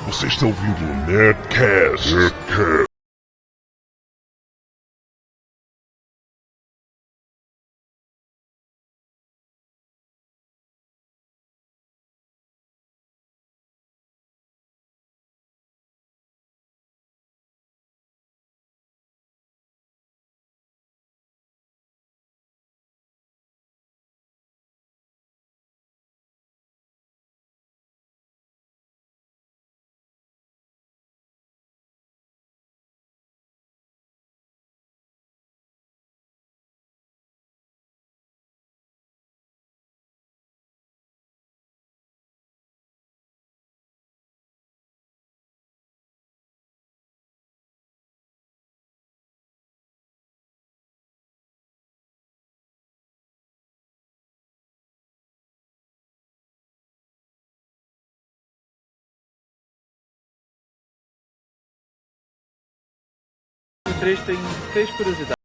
Você está ouvindo o Nerdcast. O 3 tem 3 curiosidades.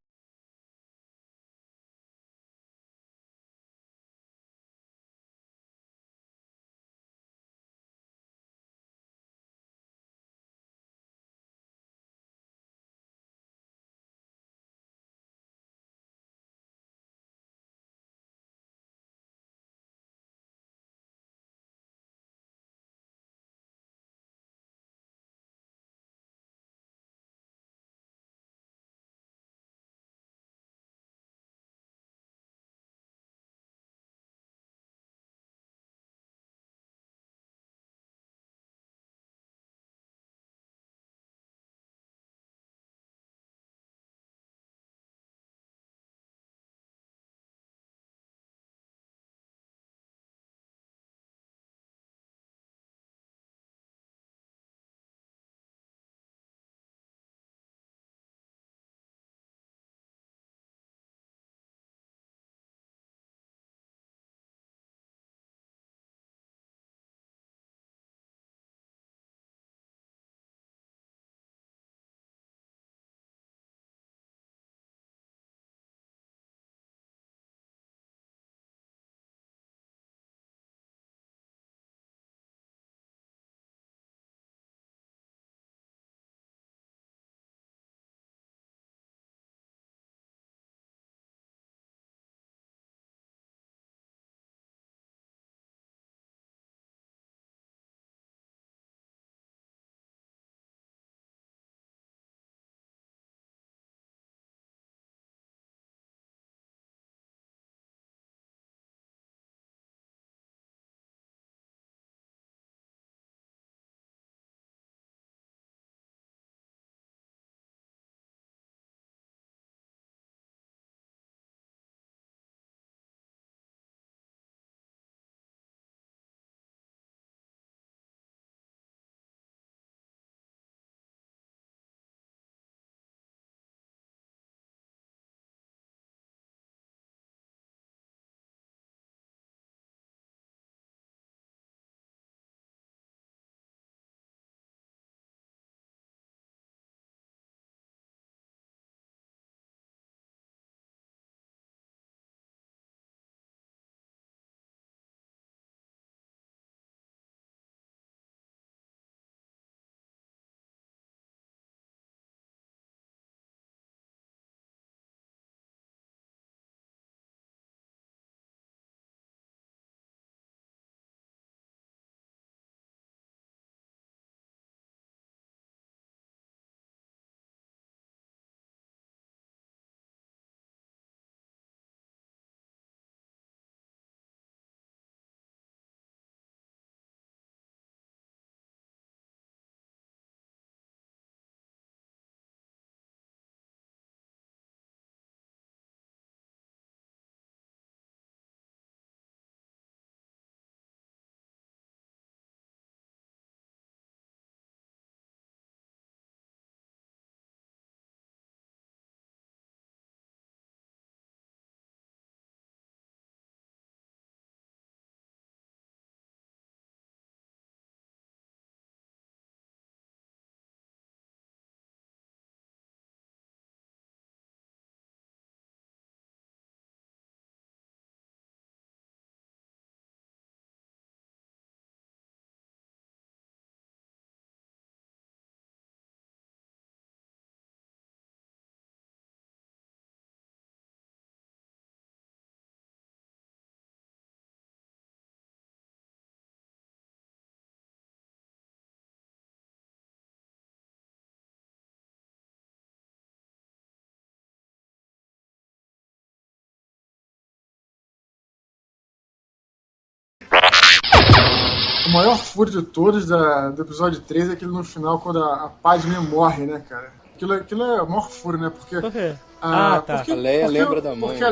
O maior furo de todos do episódio 3 é aquele no final, quando a Padme morre, né, cara? Aquilo é o maior furo, né? Porque... Por quê? Tá. Porque, A Leia lembra da mãe. Porque a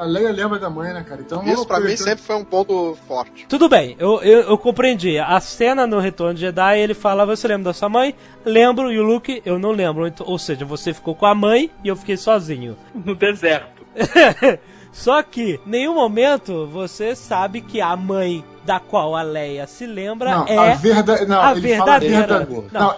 Leia lembra da mãe, né, cara? Então, Isso pra mim sempre foi um ponto forte. Tudo bem, eu compreendi. A cena no Retorno de Jedi, ele fala, você lembra da sua mãe? Lembro, e o Luke, eu não lembro. Então, ou seja, você ficou com a mãe e eu fiquei sozinho. No deserto. Só que, em nenhum momento, você sabe que a mãe da qual a Leia se lembra a verdadeira.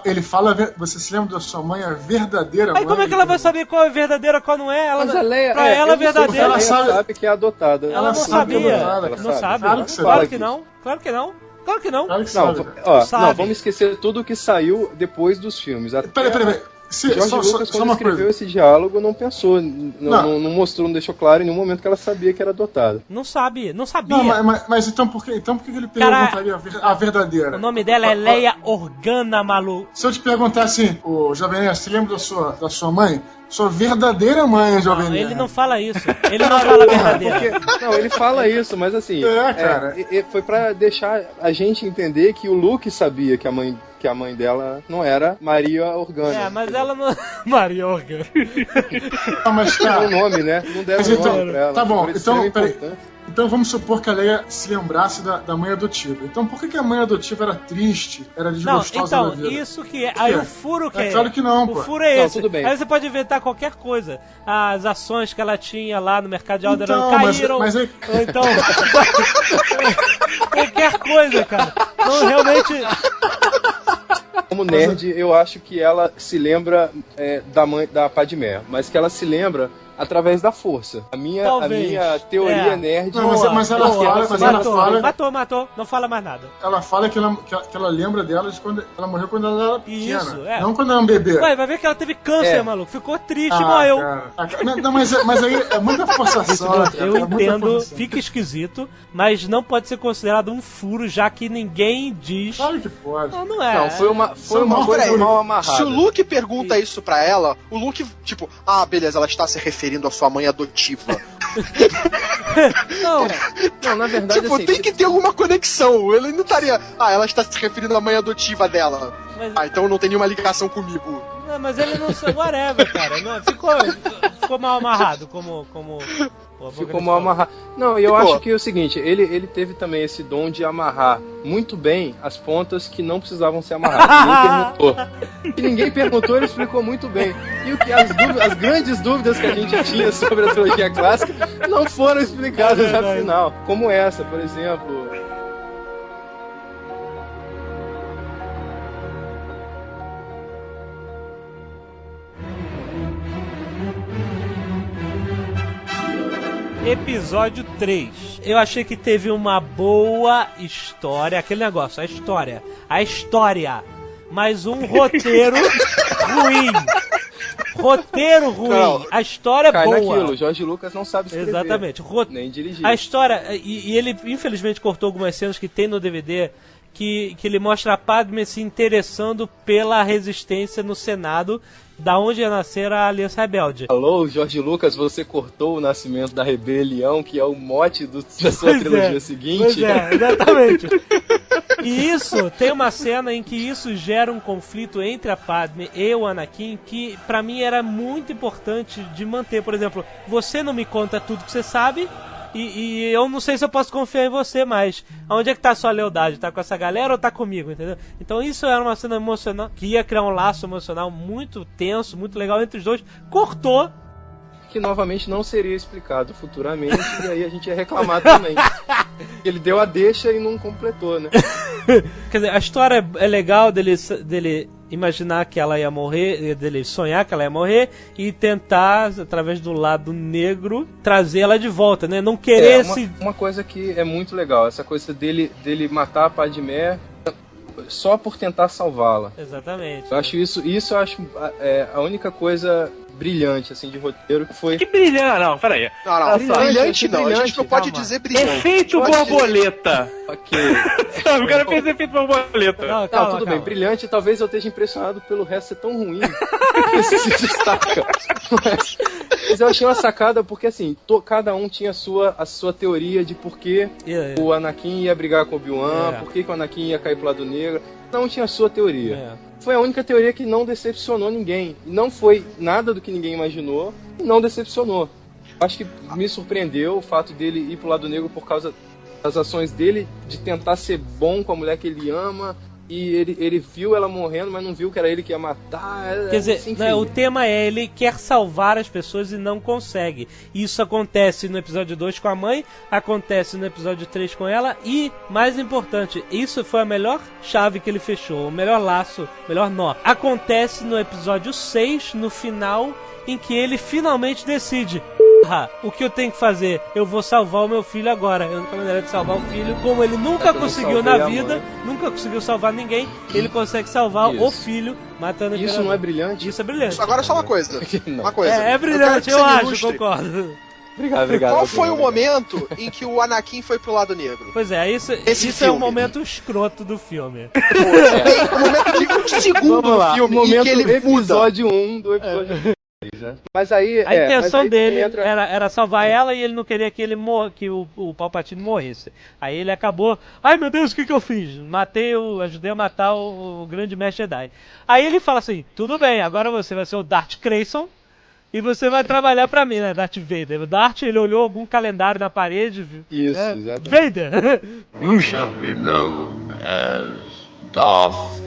Ele fala, você se lembra da sua mãe, a verdadeira mãe? Aí como é que ela vai saber qual é verdadeira e qual não é? Mas a Leia, pra ela é verdadeira. Ela sabe que é adotada. Ela não sabia. Não sabe? Claro que não. Claro que não. Claro que não. Não, vamos esquecer tudo o que saiu depois dos filmes. Peraí. George Lucas, quando escreveu esse diálogo, não pensou, não mostrou, não deixou claro em nenhum momento que ela sabia que era adotada. Não sabia. Não, mas então por que ele perguntaria a verdadeira? O nome dela é Leia Organa, maluco. Se eu te perguntar assim, o Jovem Nerd, você lembra da sua mãe? Sua verdadeira mãe, Jovem Nerd. Ele não fala isso. Ele não fala verdadeira. Não, ele fala isso, mas assim... cara. Foi pra deixar a gente entender que o Luke sabia que a mãe dela não era Maria Organa. Mas ela não... Maria Organa. Mas tá. Não o nome, né? Não deram o nome pra ela. Tá bom, então vamos supor que a Leia se lembrasse da mãe adotiva. Então por que a mãe adotiva era triste, era desgostosa da vida? Isso que é... Aí o furo que é... Claro que não, pô. O furo é esse. Tudo bem. Aí você pode inventar qualquer coisa. As ações que ela tinha lá no mercado de Alderaan caíram. Mas aí... Ou então... qualquer coisa, cara. Então realmente... Como nerd, eu acho que ela se lembra da mãe da Padmé, mas que ela se lembra através da força. A minha teoria nerd... Não, mas ela fala... Matou. Não fala mais nada. Ela fala que ela lembra dela de quando ela morreu quando ela era pequena. Isso, não quando ela era um bebê. Vai ver que ela teve câncer, maluco. Ficou triste e morreu. Não, mas aí é muita forçação. Eu entendo, fica esquisito, mas não pode ser considerado um furo, já que ninguém diz... Claro que pode. Não é. Não, foi uma coisa mal amarrada. Se o Luke pergunta isso pra ela, o Luke, tipo, beleza, ela está se referindo à sua mãe adotiva. Não, na verdade, tipo, assim... tem que ter alguma conexão. Ele não estaria... ela está se referindo à mãe adotiva dela. Então não tem nenhuma ligação comigo. Não, mas ele não... Whatever, cara. Não, ficou mal amarrado, como Ficou mal amarrado. Não, e eu acho que é o seguinte, ele teve também esse dom de amarrar muito bem as pontas que não precisavam ser amarradas. Ninguém perguntou, ele explicou muito bem. E as grandes dúvidas que a gente tinha sobre a trilogia clássica não foram explicadas no final. Como essa, por exemplo... Episódio 3. Eu achei que teve uma boa história. Aquele negócio, a história. Mas um roteiro ruim. Roteiro ruim. Não, a história cai boa. Naquilo. George Lucas não sabe escrever. Exatamente. Nem dirigir. A história... E ele, infelizmente, cortou algumas cenas que tem no DVD... Que ele mostra a Padme se interessando pela resistência no Senado, da onde ia nascer a Aliança Rebelde. Alô, George Lucas, você cortou o nascimento da rebelião, que é o mote da sua trilogia seguinte. Pois é, exatamente. E isso, tem uma cena em que isso gera um conflito entre a Padme e o Anakin, que pra mim era muito importante de manter. Por exemplo, você não me conta tudo que você sabe, e eu não sei se eu posso confiar em você mais. Onde é que tá a sua lealdade? Tá com essa galera ou tá comigo, entendeu? Então isso era uma cena emocional, que ia criar um laço emocional muito tenso, muito legal entre os dois. Cortou. Que novamente não seria explicado futuramente, e aí a gente ia reclamar também. Ele deu a deixa e não completou, né? Quer dizer, a história é legal dele imaginar que ela ia morrer, dele sonhar que ela ia morrer e tentar, através do lado negro, trazer ela de volta, né? Não querer uma coisa que é muito legal, essa coisa dele matar a Padmé só por tentar salvá-la. Exatamente. Eu acho isso eu acho a única coisa brilhante, assim, de roteiro, que foi... Que brilhante? Não, peraí. Não, brilhante não, a gente não pode dizer brilhante. Efeito borboleta. Ok. O cara fez efeito borboleta. Calma, tudo bem, brilhante, talvez eu esteja impressionado pelo resto ser tão ruim que isso se destaca. Mas eu achei uma sacada porque, assim, cada um tinha a sua teoria de por que o Anakin ia brigar com o Obi-Wan, por que o Anakin ia cair pro lado negro. Cada um tinha a sua teoria. Foi a única teoria que não decepcionou ninguém. Não foi nada do que ninguém imaginou e não decepcionou. Acho que me surpreendeu o fato dele ir pro lado negro por causa das ações dele, de tentar ser bom com a mulher que ele ama. E ele viu ela morrendo, mas não viu que era ele que ia matar. Quer dizer, o tema é, ele quer salvar as pessoas e não consegue. Isso acontece no episódio 2 com a mãe, acontece no episódio 3 com ela, e, mais importante, isso foi a melhor chave que ele fechou, o melhor laço, o melhor nó. Acontece no episódio 6, no final, em que ele finalmente decide: o que eu tenho que fazer? Eu vou salvar o meu filho agora. A única maneira de salvar o filho, como ele nunca conseguiu na vida, nunca conseguiu salvar ninguém, ele consegue salvar o filho matando ele. Isso não é brilhante? Isso é brilhante. Agora só uma coisa. Uma coisa. É brilhante, eu acho, concordo. Obrigado. Qual foi o momento em que o Anakin foi pro lado negro? Pois é, isso é um momento escroto do filme. O momento de um segundo do filme momento em que ele episódio 1 do episódio 3, né? Mas aí... A intenção dele era salvar ela e ele não queria que que o Palpatine morresse. Aí ele acabou... Ai meu Deus, o que eu fiz? Ajudei a matar o grande mestre Jedi. Aí ele fala assim: tudo bem, agora você vai ser o Darth Grayson e você vai trabalhar pra mim, né, Darth Vader. O Darth, ele olhou algum calendário na parede, viu? Isso, exatamente. Vader! You shall be known as Darth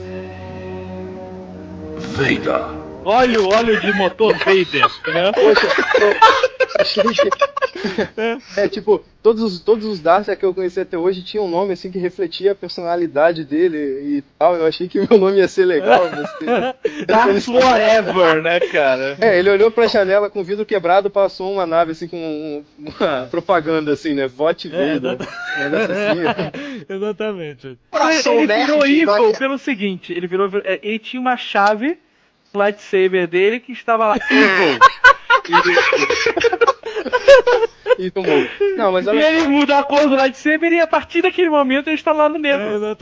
Vader. Olha o óleo de motor Vader, né? Poxa, tipo, todos os Darth que eu conheci até hoje tinham um nome assim que refletia a personalidade dele e tal. Eu achei que meu nome ia ser legal. Darth Forever, né, cara? Ele olhou pra janela com o vidro quebrado, passou uma nave assim com uma propaganda assim, né? Vote Vader. Exatamente. Ele virou evil pelo seguinte, ele tinha uma chave lightsaber dele que estava lá evil. E tomou. Não, mas olha... E ele muda a cor do lightsaber e a partir daquele momento ele está lá no negro.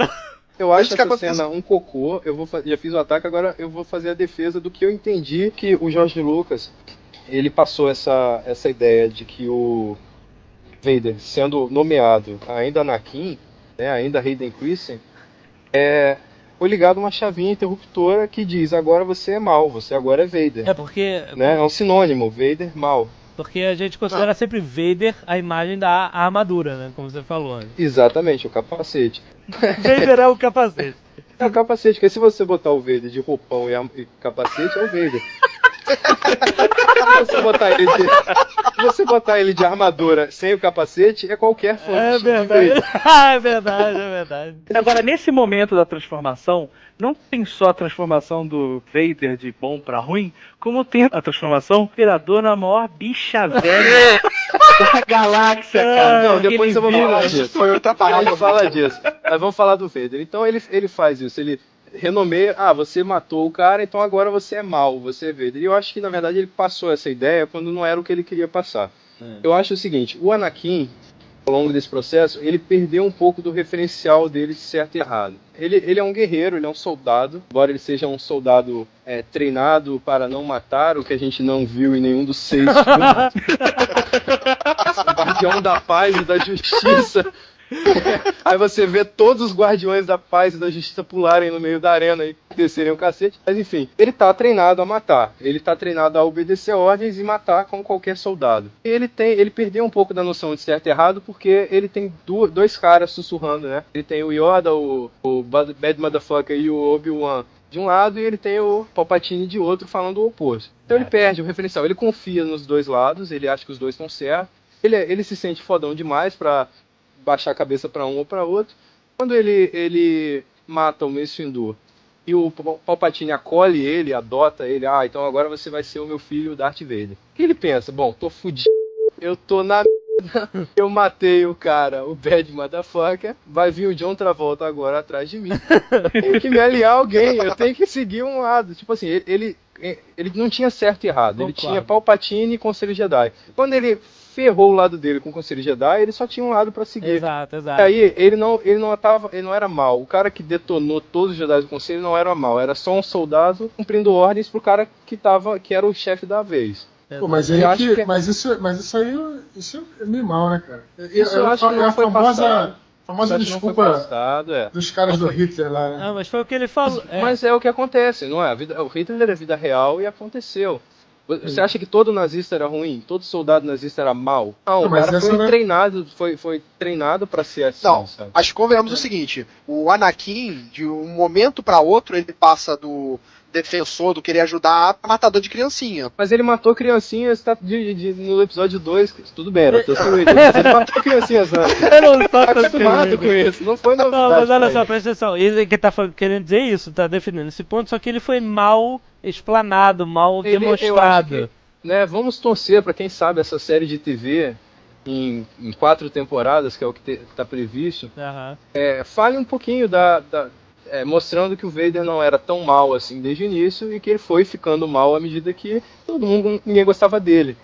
Eu acho essa cena um cocô. Já fiz o ataque, agora eu vou fazer a defesa do que eu entendi que o George Lucas, ele passou essa ideia de que o Vader, sendo nomeado ainda Anakin, né, ainda Hayden Christensen, foi ligado uma chavinha interruptora que diz: agora você é mal, você agora é Vader. É porque... Né? É um sinônimo, Vader, mal. Porque a gente considera sempre Vader a imagem da armadura, né? Como você falou antes. Exatamente, o capacete. Vader é o capacete. É o capacete, porque se você botar o Vader de roupão e capacete, é o Vader. Se você botar ele de armadura sem o capacete, é qualquer fã. É verdade. É verdade. Agora, nesse momento da transformação, não tem só a transformação do Vader de bom pra ruim, como tem a transformação do Imperador na maior bicha velha da galáxia, cara. Não, depois eu vou falar disso. Foi outra parada. A gente fala disso. Mas vamos falar do Vader. Então ele faz isso, ele renomeia: você matou o cara, então agora você é mal, você é Vader. E eu acho que na verdade ele passou essa ideia quando não era o que ele queria passar. Eu acho o seguinte: o Anakin, ao longo desse processo, ele perdeu um pouco do referencial dele de certo e errado. Ele é um guerreiro, ele é um soldado, embora ele seja um soldado treinado para não matar, o que a gente não viu em nenhum dos 6 filmes. Guardião da paz e da justiça. Aí você vê todos os guardiões da paz e da justiça pularem no meio da arena e descerem o cacete. Mas enfim, ele tá treinado a matar. Ele tá treinado a obedecer ordens e matar como qualquer soldado. E ele perdeu um pouco da noção de certo e errado porque ele tem dois caras sussurrando, né? Ele tem o Yoda, o Bad Motherfucker e o Obi-Wan de um lado, e ele tem o Palpatine de outro falando o oposto. Então ele perde o referencial. Ele confia nos dois lados, ele acha que os dois estão certos. Ele se sente fodão demais pra baixar a cabeça para um ou para outro. Quando ele mata o Mace Windu e o Palpatine acolhe ele, adota ele: então agora você vai ser o meu filho, Darth Vader. O que ele pensa? Bom, tô fudido, eu tô na merda, eu matei o cara, o Bad Motherfucker, vai vir o John Travolta agora atrás de mim. Tem que me aliar a alguém, eu tenho que seguir um lado. Tipo assim, ele não tinha certo e errado, ele tinha Palpatine e Conselho Jedi. Quando ele ferrou o lado dele com o Conselho Jedi, ele só tinha um lado pra seguir. Exato. Aí ele não era mal. O cara que detonou todos os Jedi do Conselho não era mal. Era só um soldado cumprindo ordens pro cara que era o chefe da vez. Pô, mas, Eu acho que... mas isso aí isso é meio mal, né, cara? Isso eu acho que não foi passado. Famosa desculpa passado, dos caras do Hitler lá, né? Ah, mas foi o que ele falou. Mas é o que acontece, não é? O Hitler é vida real e aconteceu. Você acha que todo nazista era ruim? Todo soldado nazista era mau? Não, o cara foi treinado pra ser assim. Não, sabe? mas convenhamos o seguinte: o Anakin, de um momento pra outro, ele passa do defensor, do querer ajudar, a matador de criancinha. Mas ele matou criancinhas no episódio 2, tudo bem, era mas ele matou criancinhas antes. Eu não tô acostumado com isso, não foi novidade. Não, mas olha só, presta atenção. Ele que tá querendo dizer isso, tá defendendo esse ponto, só que ele foi mal explanado, mal demonstrado. Né, vamos torcer pra quem sabe essa série de TV em 4 temporadas, que é o que tá previsto. Fale um pouquinho mostrando que o Vader não era tão mal assim desde o início e que ele foi ficando mal à medida que ninguém gostava dele.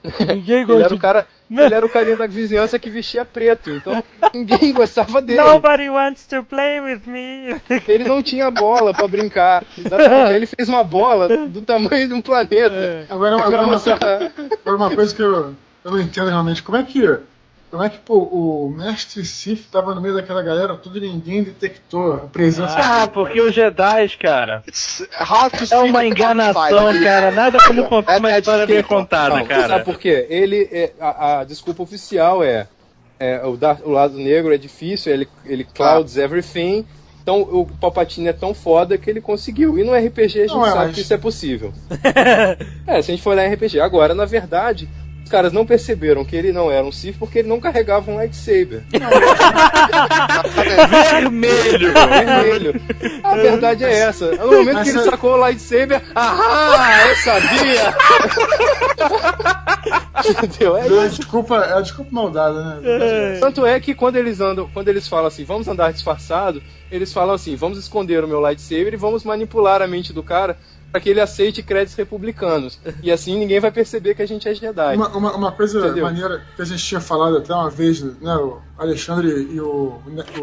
Ele era o carinha da vizinhança que vestia preto, então ninguém gostava dele. Nobody wants to play with me. Ele não tinha bola pra brincar. Ele fez uma bola do tamanho de um planeta. Agora uma coisa que eu não entendo realmente. Como é que pô, o Mestre Sith tava no meio daquela galera toda e ninguém detectou a presença? Porque os Jedi, cara, É uma enganação, cara. Nada como contar uma história bem contada, cara. Sabe por quê? A desculpa oficial o lado negro é difícil, ele clouds everything. Então o Palpatine é tão foda que ele conseguiu. E no RPG a gente sabe que isso é possível. Se a gente for olhar em RPG. Agora, na verdade, os caras não perceberam que ele não era um Sith porque ele não carregava um lightsaber. Vermelho! A verdade é essa. No momento que ele sacou o lightsaber, eu sabia! Entendeu? É a desculpa maldada, né? Tanto é que quando eles falam assim, vamos andar disfarçado, eles falam assim, vamos esconder o meu lightsaber e vamos manipular a mente do cara para que ele aceite créditos republicanos. E assim ninguém vai perceber que a gente é Jedi. Uma coisa maneira que a gente tinha falado até uma vez, né, o Alexandre e o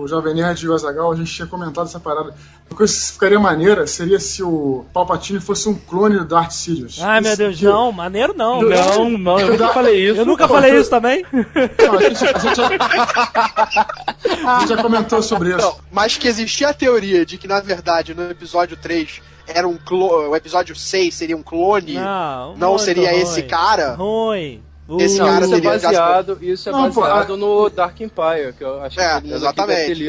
Jovem Nerd e o Azaghal, a gente tinha comentado essa parada. Uma coisa que ficaria maneira seria se o Palpatine fosse um clone do Darth Sidious. Ai, meu Deus, não, maneiro não. Não, eu nunca falei isso. Eu nunca falei isso também. Não, a gente já comentou sobre isso. Não, mas que existia a teoria de que, na verdade, no episódio 3 era um clone, o episódio 6 seria um clone, não seria ruim. Esse cara. Ruim. Esse cara isso é baseado no Dark Empire, que eu acho que exatamente.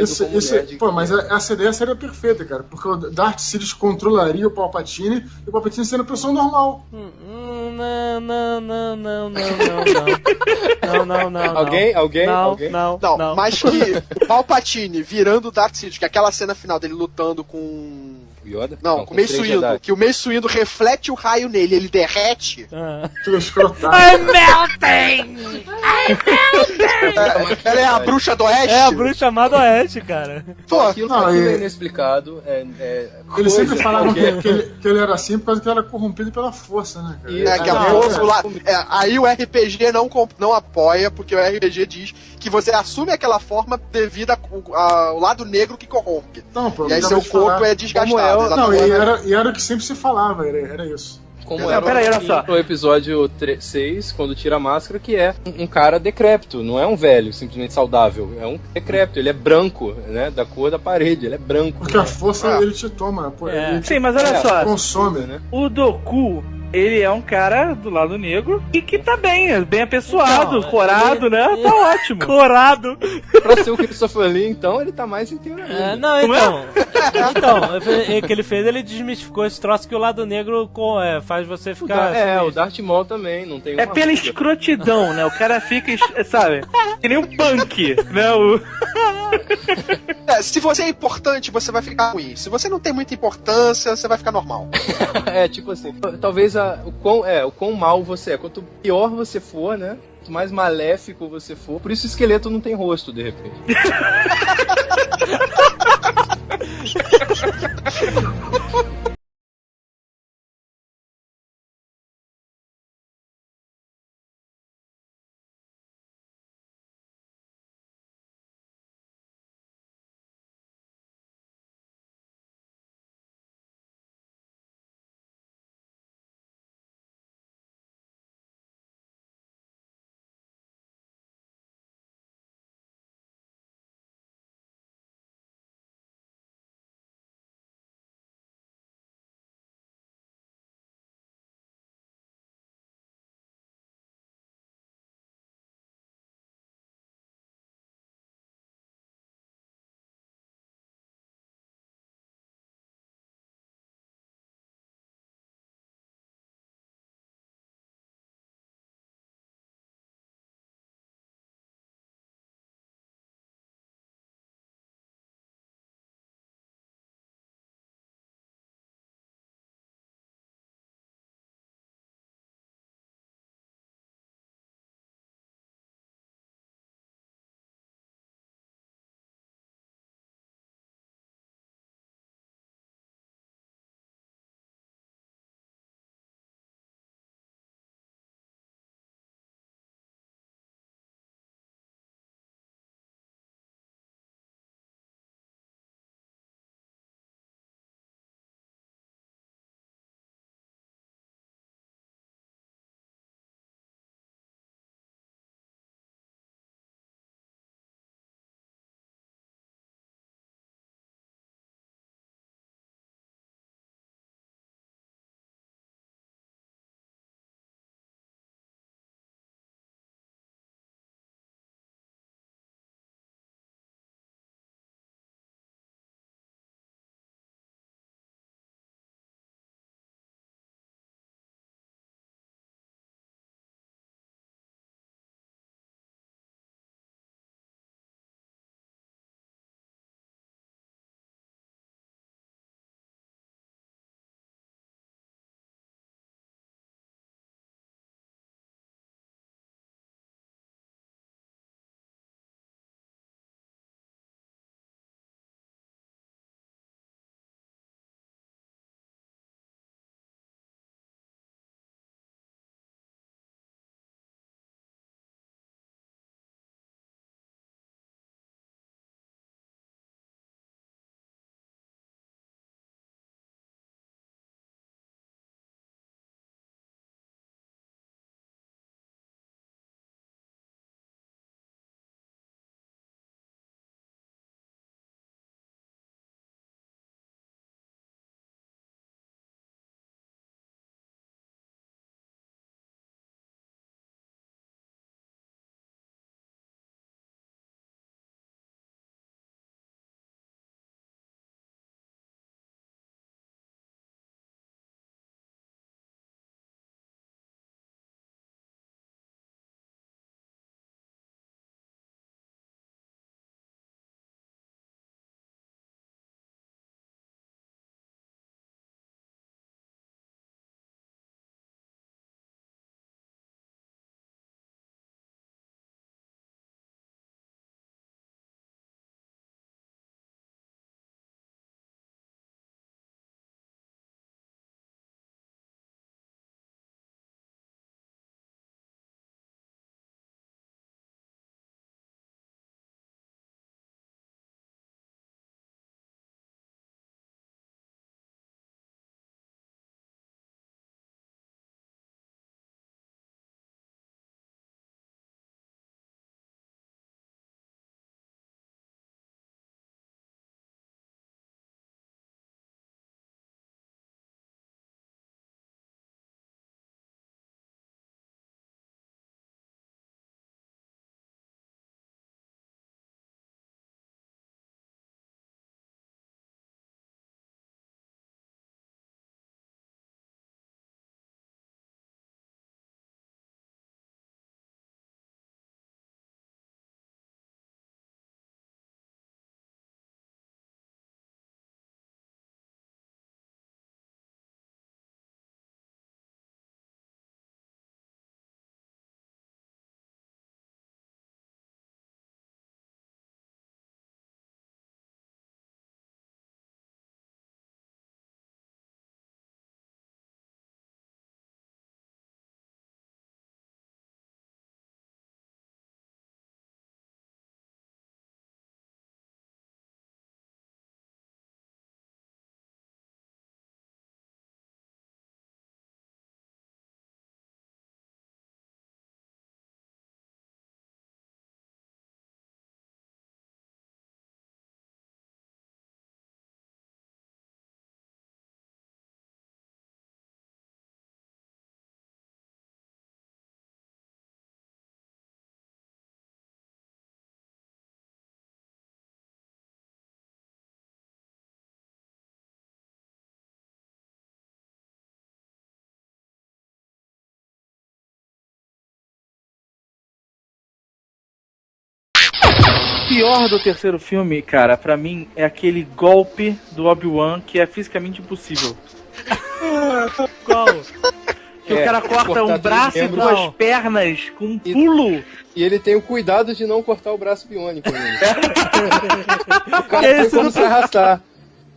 Mas essa ideia seria perfeita, cara, porque o Darth Sidious controlaria o Palpatine e o Palpatine seria uma pessoa normal. Não. Alguém? Não, mas que o Palpatine virando o Darth Sidious, que é aquela cena final dele lutando com Yoda? Não, com o Mace Windu. Que o Mace Windu reflete o raio nele, ele derrete. I'm melting! Ela é a bruxa do Oeste? É a bruxa amada Oeste, cara. Pô, aquilo é inexplicado. Eles sempre falavam que ele era assim por causa que ele era corrompido pela força, né, cara? Aí o RPG não apoia, porque o RPG diz que você assume aquela forma devido ao lado negro que corrompe. Não, pô, e aí seu corpo é desgastado. E era o que sempre se falava, era isso. Como era no episódio 6, quando tira a máscara, que é um cara decrépito, não é um velho simplesmente saudável, é um decrépito, ele é branco, né, da cor da parede, ele é branco. Porque a força ele te toma, pô. Sim, mas olha só, consome, né? O Dooku, ele é um cara do lado negro e que tá bem apessoado, corado, né? Tá ótimo. Corado. Pra ser o Christopher Lee, então, ele tá mais inteiro ainda. Então, o que ele fez, ele desmistificou esse troço que o lado negro faz você ficar... o Darth Maul também, não tem pela escrotidão, né? O cara fica, sabe, que nem um punk, né? Se você é importante, você vai ficar ruim. Se você não tem muita importância, você vai ficar normal. Tipo assim, talvez o quão mal você é. Quanto pior você for, né? Quanto mais maléfico você for. Por isso o esqueleto não tem rosto, de repente. pior do terceiro filme, cara, pra mim, é aquele golpe do Obi-Wan que é fisicamente impossível. Qual? Que o cara corta um braço e duas pernas com um pulo. E ele tem o cuidado de não cortar o braço biônico. O cara tem como se arrastar.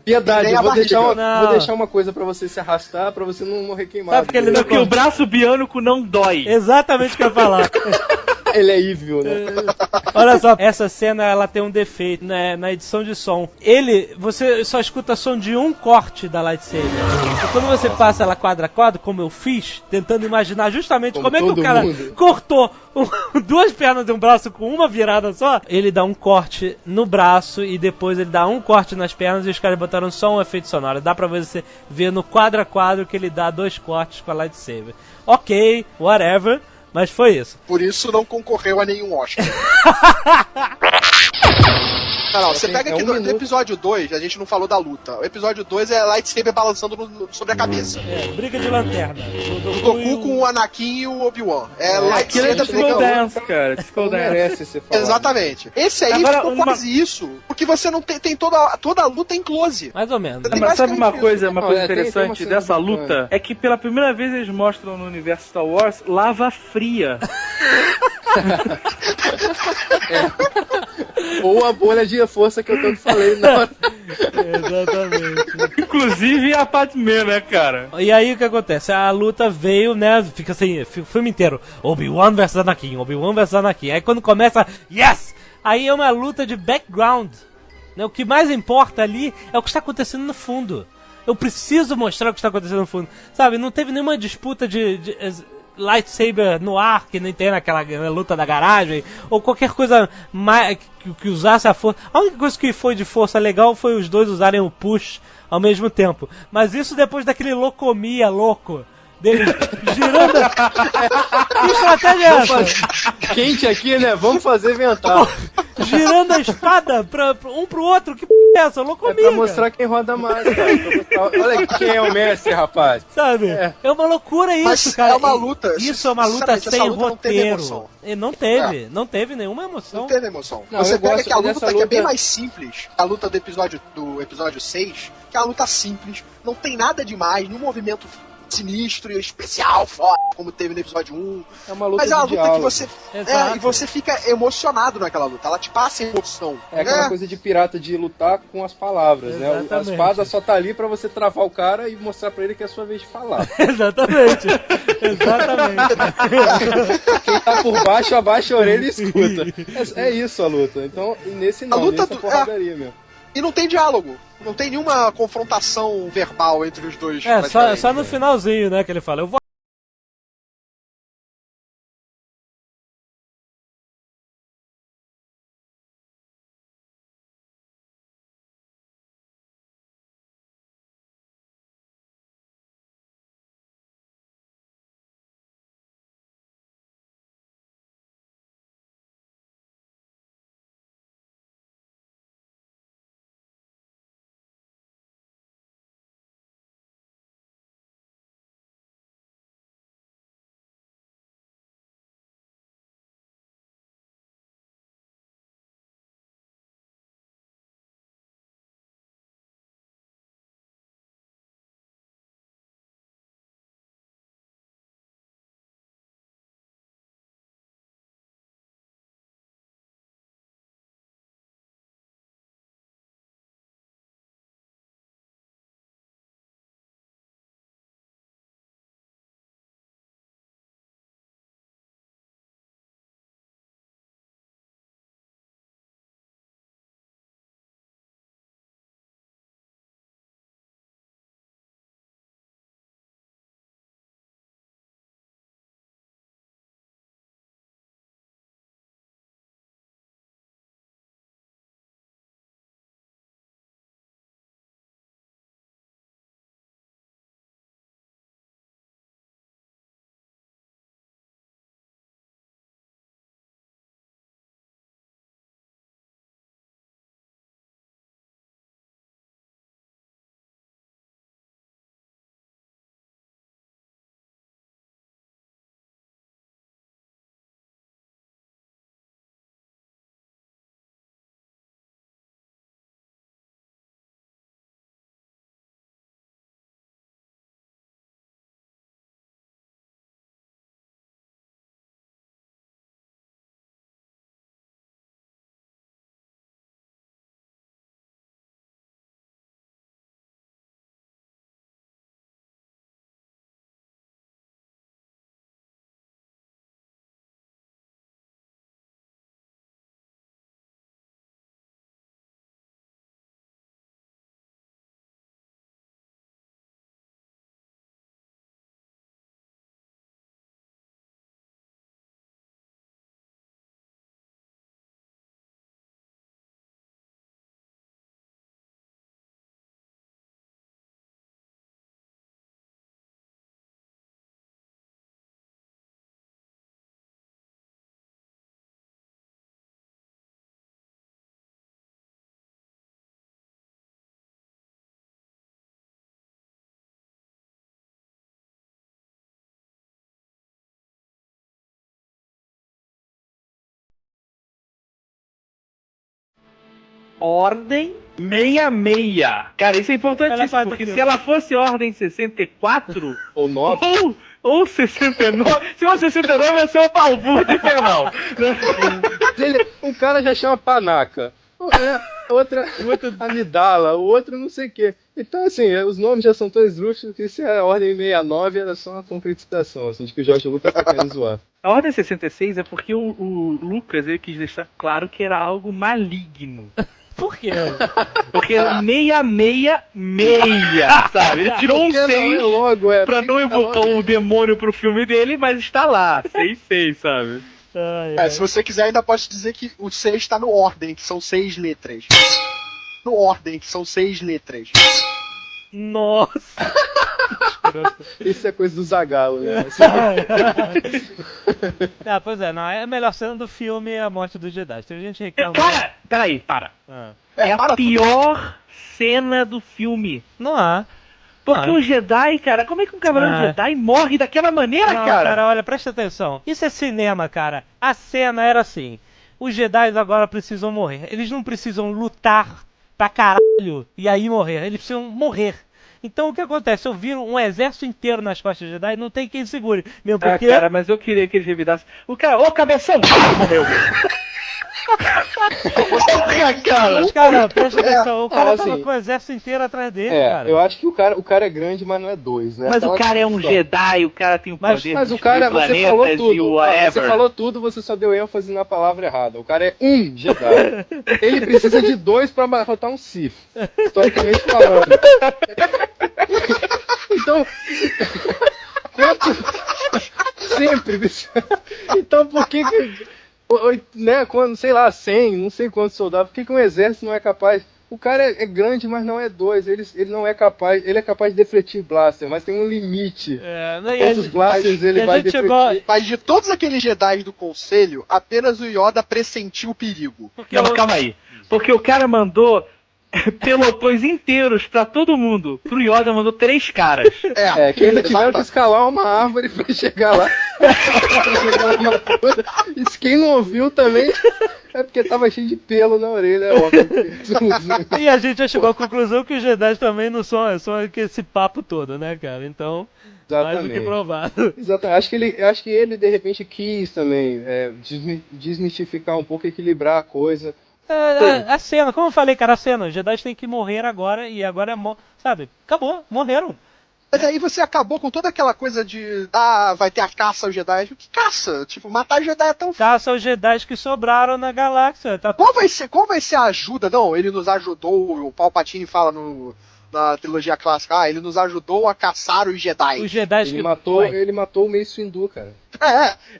Piedade, eu vou deixar uma coisa pra você se arrastar, pra você não morrer queimado. Porque o braço biônico não dói. Exatamente o que eu ia falar. Ele é evil, né? Olha só, essa cena ela tem um defeito, né, na edição de som. Você só escuta som de um corte da lightsaber. E quando você passa ela quadro a quadro, como eu fiz, tentando imaginar justamente como é que o cara cortou duas pernas e um braço com uma virada só, ele dá um corte no braço e depois ele dá um corte nas pernas e os caras botaram só um efeito sonoro. Dá pra você ver no quadro a quadro que ele dá 2 cortes com a lightsaber. Ok, whatever. Mas foi isso. Por isso não concorreu a nenhum Oscar. Não, você pega aqui no episódio 2, a gente não falou da luta. O episódio 2 é lightsaber balançando sobre a cabeça. Briga de lanterna. O Goku com o Anakin e o Obi-Wan. Lightsaber Disco Dance, cara. Disco Dance. Exatamente. Esse aí agora, ficou quase isso, porque você não tem toda a luta em close. Mais ou menos. Mas sabe uma coisa interessante dessa luta? É que pela primeira vez eles mostram no universo Star Wars lava fria. Ou a bolha de força que eu tanto falei na hora. Exatamente. Inclusive a Padmé, né, cara? E aí o que acontece? A luta veio, né? Fica assim, o filme inteiro. Obi-Wan vs Anakin, Obi-Wan vs Anakin. Aí quando começa, yes! Aí é uma luta de background. Né? O que mais importa ali é o que está acontecendo no fundo. Eu preciso mostrar o que está acontecendo no fundo. Sabe, não teve nenhuma disputa de lightsaber no ar, que nem tem naquela luta da garagem, ou qualquer coisa mais que usasse a força. A única coisa que foi de força legal foi os dois usarem o push ao mesmo tempo. Mas isso depois daquele locomia louco dele girando. Que estratégia é essa? Quente aqui, né? Vamos fazer ventar. Girando a espada um pro outro. Que p é essa? Locomia. É pra mostrar quem roda mais, cara. Olha quem é o mestre, rapaz. Sabe? É uma loucura isso, mas cara. É uma luta. Isso é uma luta sem roteiro. Não teve nenhuma emoção. Não teve emoção. Não, você pega que a luta que é bem mais simples, a luta do episódio 6, que é uma luta simples, não tem nada demais, nenhum movimento sinistro e especial, foda, como teve no episódio 1. É uma luta mas é uma de luta diálogo. que você. E você fica emocionado naquela luta. Ela te passa emoção. É aquela coisa de pirata de lutar com as palavras, exatamente, né? A espada só tá ali pra você travar o cara e mostrar pra ele que é a sua vez de falar. Exatamente. Quem tá por baixo, abaixa a orelha e escuta. É isso a luta. Então, nesse porradaria mesmo. E não tem diálogo. Não tem nenhuma confrontação verbal entre os dois. Só no finalzinho, né, que ele fala, eu vou Ordem 66. Cara, isso é importantíssimo, Ela porque faz se ela fosse Ordem 64... Ou 9. Ou 69. Se for 69, vai ser o Balbúrdia infernal. Um cara já chama Panaca. Outra Amidala, o outro não sei o quê. Então, assim, os nomes já são todos esdrúxulos, que se a Ordem 69 era só uma concretização, assim, de que o Jorge Lucas tá querendo zoar. A Ordem 66 é porque o Lucas ele quis deixar claro que era algo maligno. Por quê? Porque 666, sabe? Ele tirou um 6 pra não evocar o demônio pro filme dele, mas está lá, 66, sabe? Se você quiser, ainda posso dizer que o 6 tá no Ordem, que são 6 letras. No Ordem, que são 6 letras. Nossa! Isso é coisa do Zagalo, né? Pois é, não, é a melhor cena do filme é a morte dos Jedi. Tem gente que reclama. Cara, peraí, para. É a pior cena do filme. Não há. Porque o Jedi, cara, como é que um cavaleiro Jedi morre daquela maneira, Não, cara? Olha, presta atenção. Isso é cinema, cara. A cena era assim. Os Jedi agora precisam morrer. Eles não precisam lutar pra caralho e aí morrer. Eles precisam morrer. Então o que acontece? Eu vi um exército inteiro nas costas de Jedi, não tem quem segure. Mesmo porque... cara, mas eu queria que eles revidassem. O cara, cabeção! Morreu. Mas, cara, presta atenção. O cara tava assim, com o exército inteiro atrás dele, cara. Eu acho que o cara é grande, mas não é 2, né? Mas o cara é um Jedi, o cara tem o poder mas o cara, você falou tudo. Você Você falou tudo, você só deu ênfase na palavra errada. O cara é um Jedi. Ele precisa de 2 pra matar um Sith. Historicamente falando. Então... Sempre. Então por que... né, quando, sei lá, 100, não sei quantos soldados, por que um exército não é capaz? O cara é grande, mas não é 2, ele não é capaz, ele é capaz de defletir blaster, mas tem um limite. Quantos blasters ele vai defletir? Mas de todos aqueles Jedi do Conselho, apenas o Yoda pressentiu o perigo. Não, calma aí. Porque o cara mandou pelotões inteiros pra todo mundo. Pro Yoda mandou 3 caras. Que ainda tiveram que escalar uma árvore pra chegar lá. Isso quem não ouviu também é porque tava cheio de pelo na orelha. E a gente já chegou à conclusão que os Jedi também não são esse papo todo, né, cara? Então, mais do que provado. Exatamente. Acho que ele de repente quis também desmistificar um pouco, equilibrar a coisa. A cena, como eu falei, cara, a cena, os Jedi têm que morrer agora e agora sabe, acabou, morreram. Mas aí você acabou com toda aquela coisa de, vai ter a caça aos Jedi. Que caça? Tipo, matar Jedi é tão... Caça aos Jedi que sobraram na galáxia. Tá... Qual vai ser a ajuda? Não, ele nos ajudou, o Palpatine fala na trilogia clássica, ele nos ajudou a caçar os Jedi. Os Jedi ele matou o Mace Windu, cara.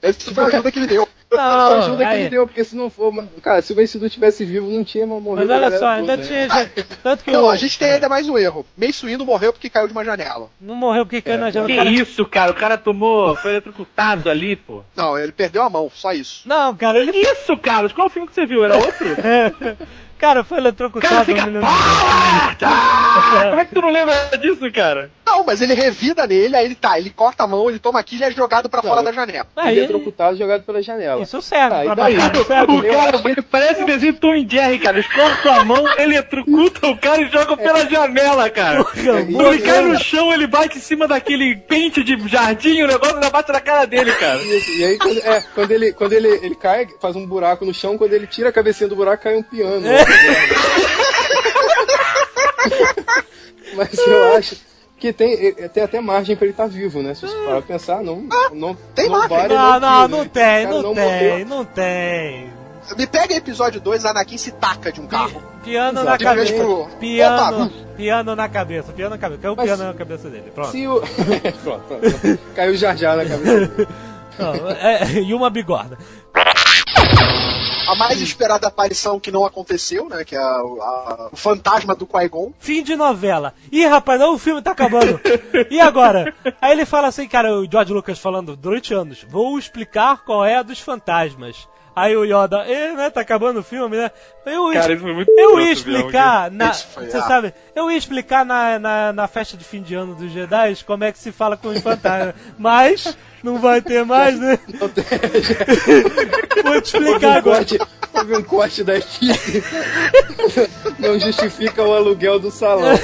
Essa foi a ajuda que ele deu. A ajuda que ele deu, porque se não for... Cara, se o Mace Windu tivesse vivo, não tinha morrido. Mas olha só, ainda tinha... Tanto que não, a gente tem ainda mais um erro. Mace Windu morreu porque caiu de uma janela. Não morreu porque caiu na janela. Que isso, cara? O cara foi eletrocutado ali, pô. Não, ele perdeu a mão, só isso. Não, cara, ele... Isso, Carlos? Qual filme que você viu? Era outro? Cara, foi eletrocutado. Como é que tu não lembra disso, cara? Não, mas ele revida nele, aí ele corta a mão, ele toma aquilo e é jogado pra fora da janela. Eletrocutado, jogado pela janela. Isso serve pra daí, matar. O cara parece desenho Tom e Jerry, cara. Eles cortam a mão, eletrocutam o cara e jogam pela janela, cara. Quando ele cai no chão, ele bate em cima daquele pente de jardim, o negócio ainda bate na cara dele, cara. Isso, e aí quando ele cai, faz um buraco no chão, quando ele tira a cabecinha do buraco, cai um piano. Mas eu acho que tem até margem pra ele estar vivo, né? Se você parar pra pensar, não tem margem. Não tem. Me pega episódio 2, Anakin se taca de um carro. Piano na cabeça. Piano na cabeça. Caiu o piano na cabeça dele. Pronto. Pronto. Caiu o Jar Jar na cabeça dele. E uma bigorna. A mais esperada aparição que não aconteceu, né? Que é o fantasma do Qui-Gon. Fim de novela. Ih, rapaz, o filme tá acabando. E agora? Aí ele fala assim, cara, o George Lucas falando durante anos, vou explicar qual é a dos fantasmas. Aí o Yoda, né, tá acabando o filme, né? Eu ia explicar, você sabe, eu ia explicar na festa de fim de ano dos Jedi como é que se fala com os fantasmas, mas não vai ter mais, né? Não tem. Vou te explicar agora. Teve um corte da equipe. Não justifica o aluguel do salão.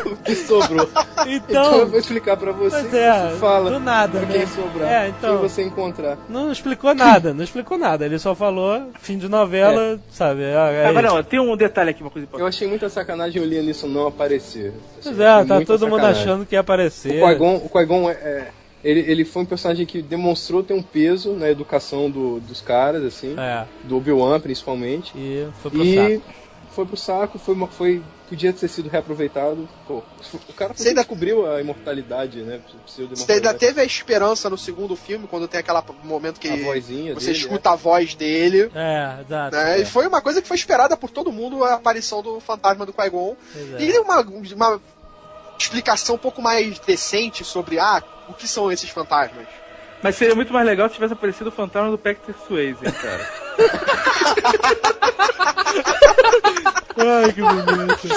O que sobrou. Então eu vou explicar pra você. Pois é, você fala do nada, pra né? quem sobrar, Então, quem você encontrar. Não explicou nada. Ele só falou fim de novela, sabe? Mas não, tem um detalhe aqui, uma coisa importante. Eu achei muita sacanagem o Liam Neeson não aparecer. Pois é, tá todo mundo achando que ia aparecer. O Qui-Gon ele foi um personagem que demonstrou ter um peso na educação dos caras, assim. Do Obi-Wan, principalmente. E foi pro saco. Foi pro saco, podia ter sido reaproveitado. Pô, o cara descobriu a imortalidade, né? Você ainda teve a esperança no segundo filme, quando tem aquele momento que você escuta a voz dele. Exato. Né? E foi uma coisa que foi esperada por todo mundo, a aparição do fantasma do Qui-Gon. E uma explicação um pouco mais decente sobre o que são esses fantasmas. Mas seria muito mais legal se tivesse aparecido o fantasma do Patrick Swayze, cara. Ai, que bonito.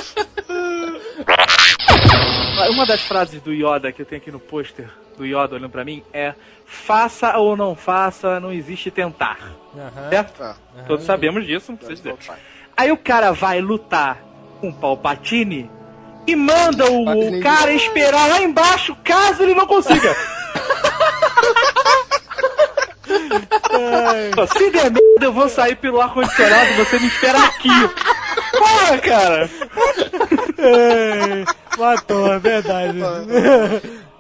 Uma das frases do Yoda que eu tenho aqui no pôster do Yoda olhando pra mim é: faça ou não faça, não existe tentar. Certo? Todos sabemos disso, não precisa dizer. Aí o cara vai lutar com o Palpatine e manda o cara esperar lá embaixo caso ele não consiga. Se der merda, eu vou sair pelo ar-condicionado, você me espera aqui. Porra, cara! Matou, é verdade.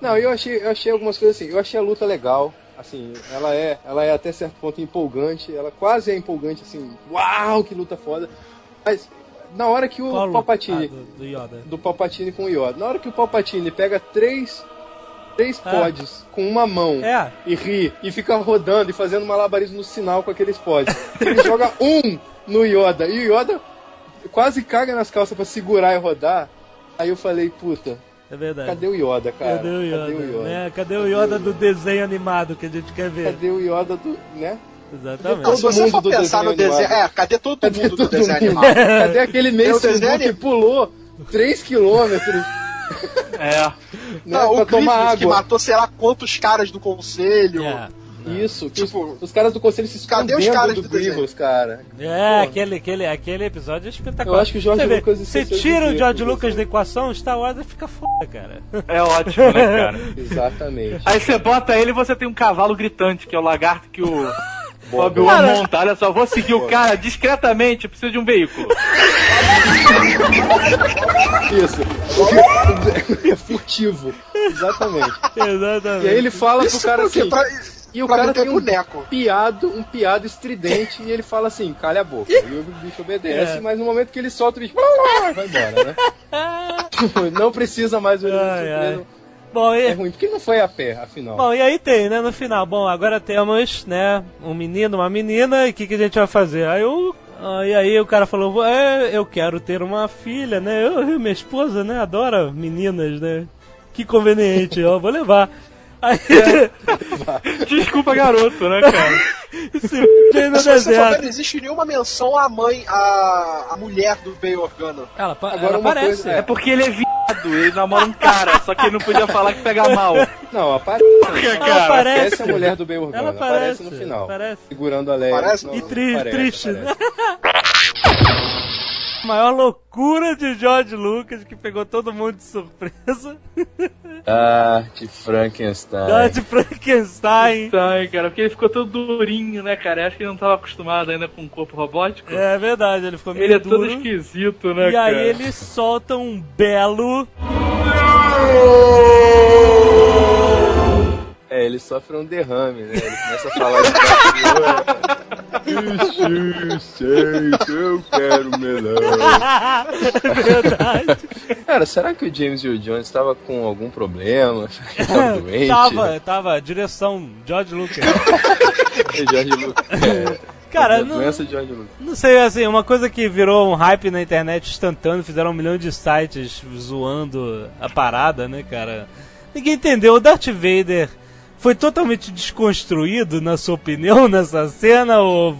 Não, eu achei algumas coisas assim. Eu achei a luta legal. Assim, ela é até certo ponto empolgante. Ela quase é empolgante, assim. Uau, que luta foda. Mas na hora que o Palpatine... do Palpatine com o Yoda. Na hora que o Palpatine pega três pods com uma mão e ri, e fica rodando e fazendo malabarismo no sinal com aqueles pods. Ele joga no Yoda, e o Yoda quase caga nas calças pra segurar e rodar. Aí eu falei, puta, é verdade. Cadê o Yoda, cara? Cadê o Yoda? Né? Cadê o Yoda do desenho animado que a gente quer ver? Cadê o Yoda do... né? Exatamente. Então, se você for pensar no desenho... cadê todo mundo do desenho animado? Cadê aquele mês que pulou 3 quilômetros? Não, o Grievous que matou sei lá quantos caras do conselho. Isso, tipo, os caras do conselho se escondendo do Grievous, cara. Aquele episódio é espetacular. Eu acho que o George Lucas... Você tira o George Lucas da equação, Star Wars fica foda, cara. É ótimo, né, cara? Exatamente. Aí você bota ele e você tem um cavalo gritante, que é o lagarto que o Obi-Wan monta. Olha só, vou seguir o cara discretamente, eu preciso de um veículo. Isso. É furtivo. Exatamente. E aí ele fala pro cara assim... E o cara tem um piado estridente e ele fala assim, calha a boca. E o bicho obedece, mas no momento que ele solta o bicho, vai embora, né? Não precisa mais o surpresa. Bom, é ruim, porque não foi a pé, afinal. Bom, e aí tem, né, no final. Bom, agora temos, né, um menino, uma menina, e o que a gente vai fazer? E aí o cara falou, eu quero ter uma filha, né? Eu minha esposa, né, adora meninas, né? Que conveniente, eu vou levar. Aí... Desculpa, garoto, né, cara? Não existe nenhuma menção à mãe, à mulher do Bail Organa. Ela aparece. Coisa, é porque ele é viado, ele namora um cara, só que ele não podia falar que pega mal. Não, aparece. Ela aparece a mulher do Bail Organa. Ela aparece no final. Segurando a Leia. E triste, né? Maior loucura de George Lucas, que pegou todo mundo de surpresa. De Frankenstein. Cara, porque ele ficou todo durinho, né, cara? Acho que ele não estava acostumado ainda com um corpo robótico. É verdade, ele ficou meio duro. Ele é todo esquisito, né, cara? E aí ele solta um belo... Ele sofre um derrame, né? Ele começa a falar de eu quero melão. É verdade. Cara, será que o James Earl Jones estava com algum problema? Tava doente? Tava. Direção, George Lucas. George Lucas. Cara, doença de George Lucas. Não sei, assim, uma coisa que virou um hype na internet instantâneo, fizeram 1 milhão de sites zoando a parada, né, cara? Ninguém entendeu, o Darth Vader... Foi totalmente desconstruído, na sua opinião, nessa cena, ou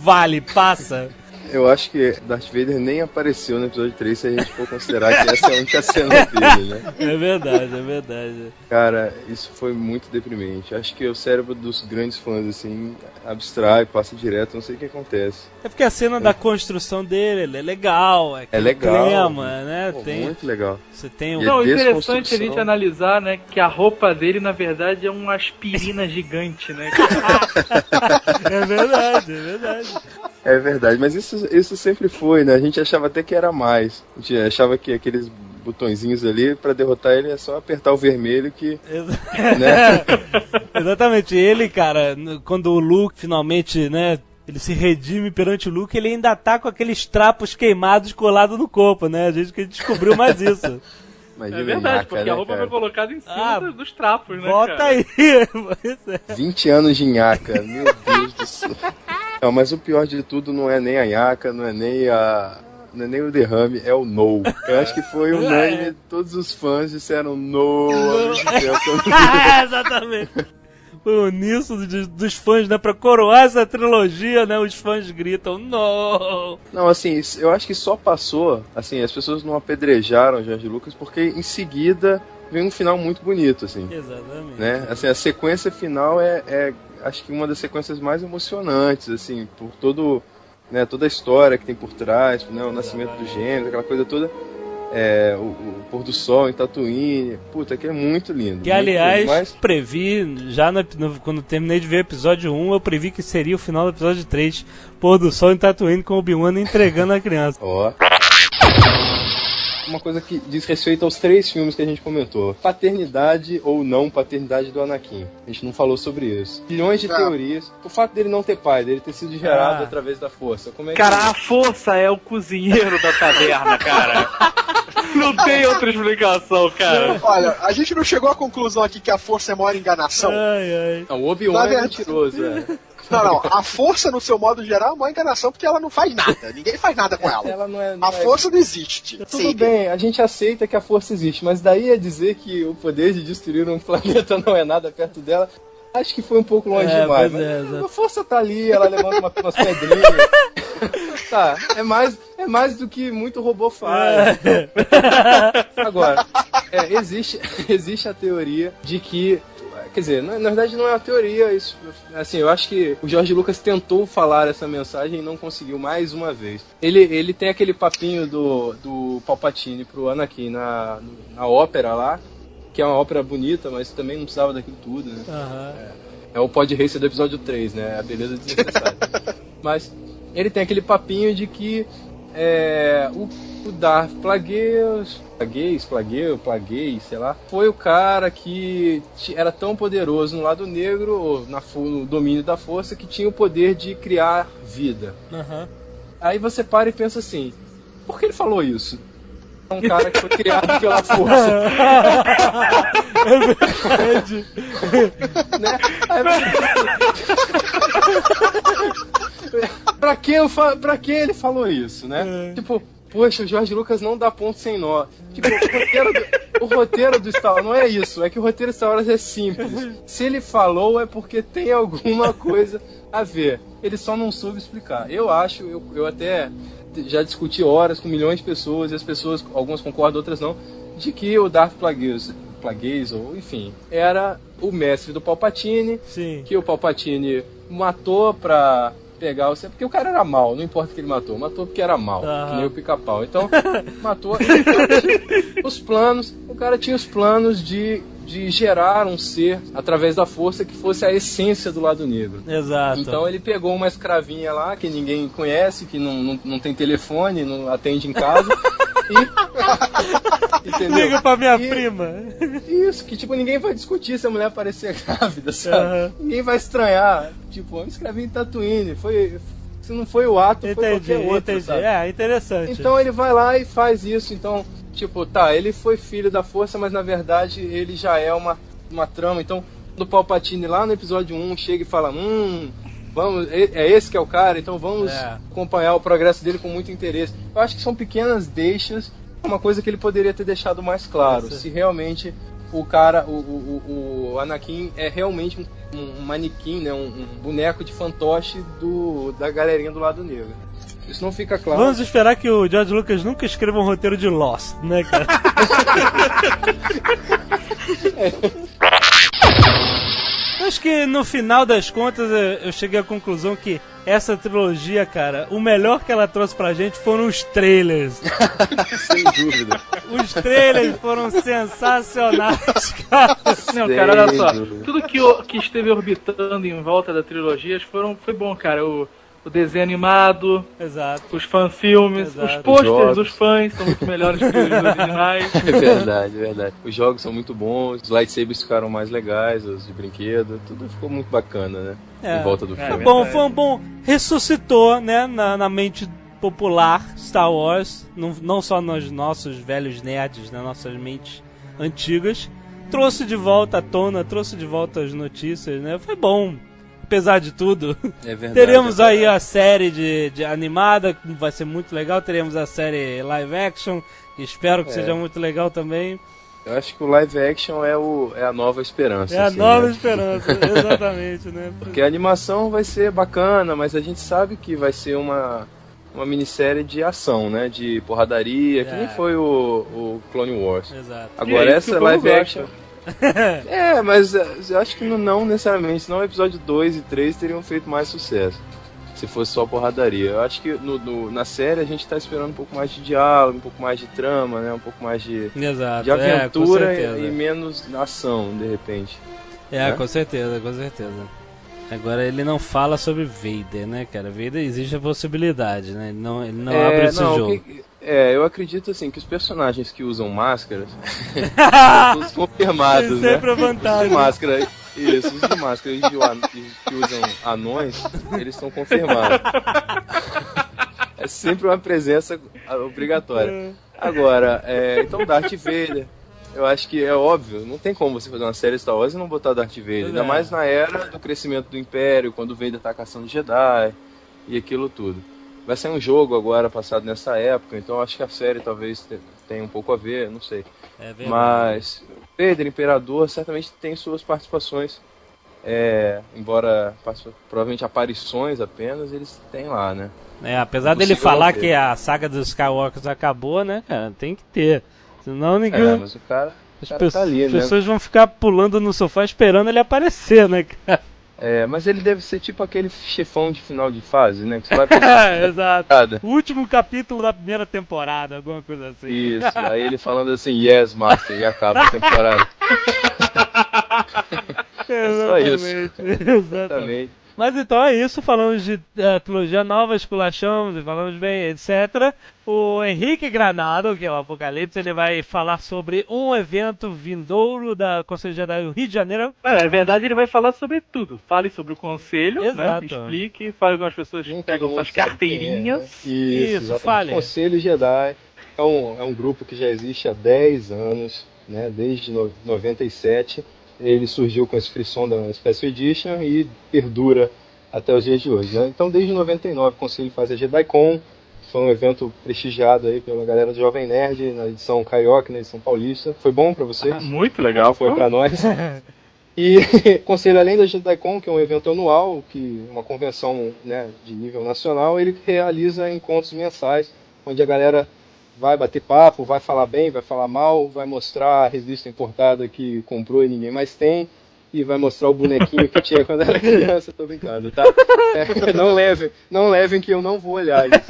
passa? Eu acho que Darth Vader nem apareceu no episódio 3 se a gente for considerar que essa é a única cena dele, né? É verdade, é verdade. Cara, isso foi muito deprimente. Acho que o cérebro dos grandes fãs, assim, abstrai, passa direto, não sei o que acontece. É porque a cena da construção dele é legal, é legal, clima, né? Pô, tem, muito legal. você tem um... Não, interessante a gente analisar, né, que a roupa dele, na verdade, é uma aspirina gigante, né? É verdade, é verdade. É verdade, mas isso sempre foi, né? A gente achava até que era mais. A gente achava que aqueles botõezinhos ali, pra derrotar ele é só apertar o vermelho que... né? Exatamente. Ele, cara, quando o Luke finalmente, né, ele se redime perante o Luke, ele ainda tá com aqueles trapos queimados colados no corpo, né? A gente descobriu mais isso. Imagina, é verdade, nhaca, porque né, a roupa cara? foi colocada em cima dos trapos, né, Bota cara? aí. 20 anos de nhaca, meu Deus do céu. Não, mas o pior de tudo não é nem a nhaca, não é nem o derrame, é o no. Eu acho que foi unânime, todos os fãs disseram no. Exatamente. Foi o uníssono dos fãs, né? Pra coroar essa trilogia, né? Os fãs gritam, no! Não, assim, eu acho que só passou, assim, as pessoas não apedrejaram o George Lucas porque em seguida vem um final muito bonito, assim. Exatamente. Né? Assim, a sequência final é acho que uma das sequências mais emocionantes, assim, por né, toda a história que tem por trás, né, o nascimento do gênero, aquela coisa toda, o pôr do sol em Tatooine, puta, que é muito lindo. Que, muito aliás, lindo, mas... previ, já quando terminei de ver o episódio 1, eu previ que seria o final do episódio 3, pôr do sol em Tatooine com o Obi-Wan entregando a criança. Ó. Uma coisa que diz respeito aos 3 filmes que a gente comentou. Paternidade ou não paternidade do Anakin. A gente não falou sobre isso. Milhões de teorias. O fato dele não ter pai, dele ter sido gerado através da força. Como é que Cara, a força é o cozinheiro da taverna, cara. Não tem outra explicação, cara. Olha, a gente não chegou à conclusão aqui que a força é a maior enganação. Não, o Obi-Wan é mentiroso, Não, a força, no seu modo geral, é uma enganação porque ela não faz nada. Ninguém faz nada com ela. Ela não a força não existe. Tudo bem, a gente aceita que a força existe, mas daí a dizer que o poder de destruir um planeta não é nada perto dela, acho que foi um pouco longe demais. Mas a força tá ali, ela levanta umas pedrinhas. Tá, é mais do que muito robô faz. Agora, existe a teoria de que... Quer dizer, na verdade não é uma teoria, isso, assim, eu acho que o George Lucas tentou falar essa mensagem e não conseguiu mais uma vez. Ele tem aquele papinho do Palpatine pro Anakin na ópera lá, que é uma ópera bonita, mas também não precisava daquilo tudo, né? É o Pod Racer do episódio 3, né? A beleza desnecessária. Mas ele tem aquele papinho de que o Darth Plagueis, sei lá, foi o cara que era tão poderoso no lado negro, ou no domínio da força, que tinha o poder de criar vida. Aí você para e pensa assim, por que ele falou isso? É um cara que foi criado pela força. É verdade. Né? Pra que ele falou isso, né? Tipo, poxa, o George Lucas não dá ponto sem nó. Tipo, o roteiro do Star Wars não é isso. É que o roteiro do Star Wars é simples. Se ele falou, é porque tem alguma coisa a ver. Ele só não soube explicar. Eu acho, eu até já discuti horas com milhões de pessoas, e as pessoas, algumas concordam, outras não, de que o Darth Plagueis, ou enfim, era o mestre do Palpatine. Sim. Que o Palpatine matou pra pegar você, porque o cara era mau, não importa que ele matou porque era mau, que nem o Pica-Pau. Então, matou. O cara tinha os planos de gerar um ser através da força que fosse a essência do lado negro. Exato. Então ele pegou uma escravinha lá que ninguém conhece, que não tem telefone, não atende em casa. Entendeu? Liga pra minha prima. Isso, que tipo, ninguém vai discutir se a mulher aparecer grávida, sabe? Ninguém vai estranhar. Tipo, uma escravinha em Tatooine. Se não foi o ato, foi qualquer outro, sabe? Interessante. Então ele vai lá e faz isso. Então, tipo, tá, ele foi filho da força, mas na verdade ele já é uma trama. Então, do Palpatine lá no episódio 1 chega e fala, vamos, é esse que é o cara, então vamos acompanhar o progresso dele com muito interesse. Eu acho que são pequenas deixas, uma coisa que ele poderia ter deixado mais claro. Se realmente o cara, o Anakin é realmente um manequim, né, um boneco de fantoche da galerinha do lado negro. Isso não fica claro. Vamos esperar que o George Lucas nunca escreva um roteiro de Lost, né, cara? Acho que no final das contas eu cheguei à conclusão que essa trilogia, cara, o melhor que ela trouxe pra gente foram os trailers. Sem dúvida. Os trailers foram sensacionais, cara. Não, cara, olha só. Tudo que esteve orbitando em volta da trilogia foi bom, cara. O desenho animado, Exato. os fanfilmes, Exato. os posters dos fãs são muito melhores que os originais. É verdade, é verdade. Os jogos são muito bons, os lightsabers ficaram mais legais, os de brinquedo, tudo ficou muito bacana, né? Em volta do filme. Foi um bom. Ressuscitou, né, na mente popular Star Wars, não só nos nossos velhos nerds, nas nossas mentes antigas. Trouxe de volta à tona, trouxe de volta as notícias, né? Foi bom. Apesar de tudo, teremos aí a série de animada, que vai ser muito legal. Teremos a série live action, que espero que seja muito legal também. Eu acho que o live action é a nova esperança. É a nova esperança, exatamente, né? Porque a animação vai ser bacana, mas a gente sabe que vai ser uma minissérie de ação, né? De porradaria, que nem foi o Clone Wars. Exato. Agora essa live action... mas eu acho que não necessariamente, senão o episódio 2 e 3 teriam feito mais sucesso se fosse só porradaria. Eu acho que na série a gente tá esperando um pouco mais de diálogo, um pouco mais de trama, né? Um pouco mais de aventura e menos ação, de repente. Né? Com certeza. Agora ele não fala sobre Vader, né, cara? Vader existe a possibilidade, né? Ele não abre esse jogo. Eu acredito assim que os personagens que usam máscaras são todos confirmados, né? Sempre a vantagem. Os de máscara, isso, os de máscara e que usam anões, eles são confirmados. É sempre uma presença obrigatória. Agora, então Darth Vader, eu acho que é óbvio, não tem como você fazer uma série Star Wars e não botar Darth Vader, ainda mais na era do crescimento do Império, quando o Vader tá caçando Jedi e aquilo tudo. Vai sair um jogo agora, passado nessa época, então acho que a série talvez tenha um pouco a ver, não sei. Mas Vader, Imperador, certamente tem suas participações, embora provavelmente aparições apenas, eles têm lá, né? Apesar dele falar que a saga dos Skywalkers acabou, né, cara, tem que ter. Senão ninguém... mas o cara tá ali, né? As pessoas vão ficar pulando no sofá esperando ele aparecer, né, cara? Mas ele deve ser tipo aquele chefão de final de fase, né? Que você vai pensar, exato. O último capítulo da primeira temporada, alguma coisa assim. Isso, aí ele falando assim, yes, master, e acaba a temporada. Só isso. Exatamente. Mas então é isso, falamos de trilogia nova, esculachamos, falamos bem, etc. O Henrique Granado, que é o Apocalipse, ele vai falar sobre um evento vindouro da Conselho Jedi do Rio de Janeiro. Na verdade, ele vai falar sobre tudo. Fale sobre o Conselho, exato, né? Explique, fale com as pessoas que pegam suas carteirinhas. Isso, fale. O Conselho Jedi é um grupo que já existe há 10 anos, né? Desde 97. Ele surgiu com esse frisson da Special Edition e perdura até os dias de hoje, né? Então, desde 99, o Conselho faz a JediCon, foi um evento prestigiado aí pela galera do Jovem Nerd, na edição carioca, na edição paulista. Foi bom pra vocês? Muito legal. Foi pra nós. E o Conselho, além da JediCon, que é um evento anual, uma convenção, né, de nível nacional, ele realiza encontros mensais, onde a galera vai bater papo, vai falar bem, vai falar mal, vai mostrar a revista importada que comprou e ninguém mais tem, e vai mostrar o bonequinho que tinha quando era criança. Tô brincando, tá? Não levem que eu não vou olhar isso.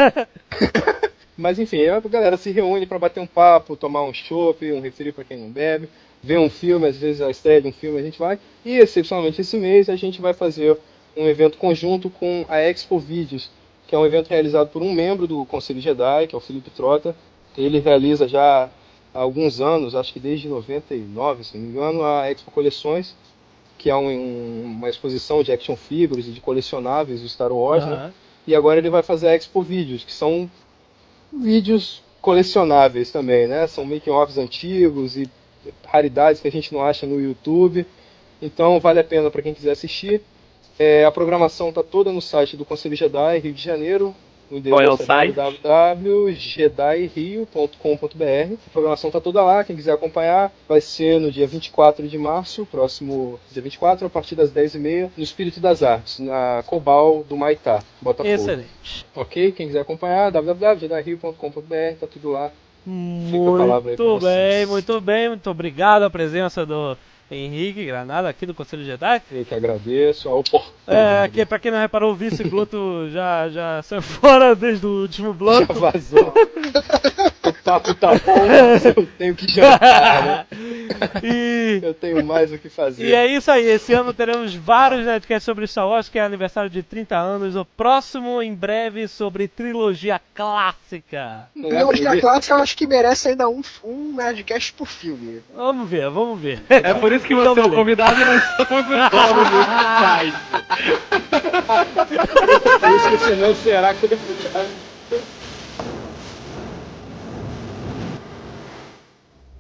Mas enfim, a galera se reúne para bater um papo, tomar um chopp, um refri para quem não bebe, ver um filme, às vezes a estreia de um filme a gente vai, e excepcionalmente esse mês a gente vai fazer um evento conjunto com a Expo Vídeos, que é um evento realizado por um membro do Conselho Jedi, que é o Felipe Trota. Ele realiza já há alguns anos, acho que desde 99, se não me engano, a Expo Coleções, que é uma exposição de action figures e de colecionáveis do Star Wars, né? E agora ele vai fazer a Expo Vídeos, que são vídeos colecionáveis também, né? São making-offs antigos e raridades que a gente não acha no YouTube. Então vale a pena para quem quiser assistir. A programação está toda no site do Conselho Jedi, Rio de Janeiro. O Qual é o endereço site? www.jedairio.com.br. A programação tá toda lá, quem quiser acompanhar. Vai ser no dia 24 de março, próximo dia 24, a partir das 10h30, no Espírito das Artes, na Cobal do Maitá, Botafogo. Excelente. Ok? Quem quiser acompanhar, www.jedairio.com.br, tá tudo lá. Muito bem, muito bem. Muito obrigado a presença do Henrique Granada aqui do Conselho Jedi. Eu que agradeço a oportunidade. Que pra quem não reparou, o Vice Gluto já saiu fora desde o último bloco. Já vazou. O papo tá bom, mas eu tenho que jantar, né? Eu tenho mais o que fazer. E é isso aí, esse ano teremos vários Nerdcasts sobre Star Wars, que é aniversário de 30 anos. O próximo, em breve, sobre trilogia clássica. Trilogia clássica eu acho que merece ainda um Nerdcast por filme. Vamos ver, vamos ver. É por isso que você é o convidado e não sou convidado. Por isso que senão será que eu